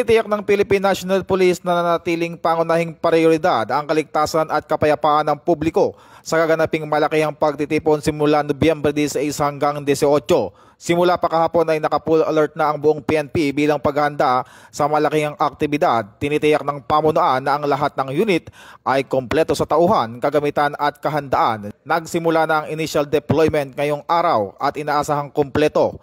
Tinitiyak ng Philippine National Police na nanatiling pangunahing prioridad ang kaligtasan at kapayapaan ng publiko sa gaganaping malakihang pagtitipon simula Nobyembre 16 hanggang 18. Simula pa kahapon ay naka-full alert na ang buong PNP bilang paghahanda sa malakihang aktibidad. Tinitiyak ng pamunuan na ang lahat ng unit ay kompleto sa tauhan, kagamitan at kahandaan. Nagsimula na ang initial deployment ngayong araw at inaasahang kompleto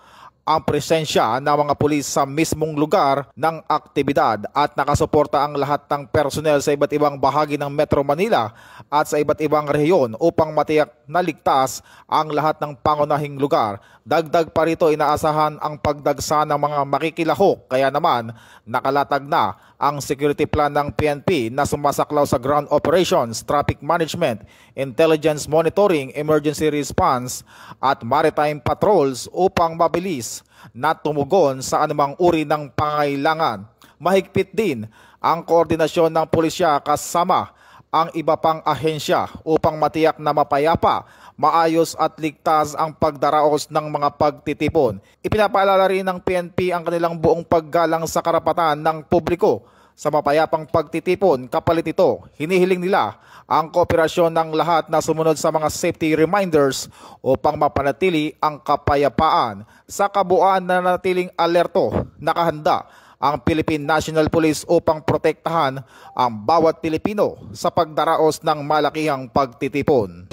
ang presensya ng mga pulis sa mismong lugar ng aktibidad at nakasuporta ang lahat ng personnel sa iba't ibang bahagi ng Metro Manila at sa iba't ibang rehiyon upang matiyak na ligtas ang lahat ng pangunahing lugar. Dagdag pa rito, inaasahan ang pagdagsa ng mga makikilahok, kaya naman nakalatag na ang security plan ng PNP na sumasaklaw sa ground operations, traffic management, intelligence monitoring, emergency response at maritime patrols upang mabilis na tumugon sa anumang uri ng pangailangan. Mahigpit din ang koordinasyon ng pulisya kasama ang iba pang ahensya upang matiyak na mapayapa, maayos at ligtas ang pagdaraos ng mga pagtitipon. Ipinapaalala rin ng PNP ang kanilang buong paggalang sa karapatan ng publiko sa mapayapang pagtitipon. Kapalit ito, hinihiling nila ang kooperasyon ng lahat na sumunod sa mga safety reminders upang mapanatili ang kapayapaan. Sa kabuuan na nanatiling alerto, nakahanda ang Philippine National Police upang protektahan ang bawat Pilipino sa pagdaraos ng malakihang pagtitipon.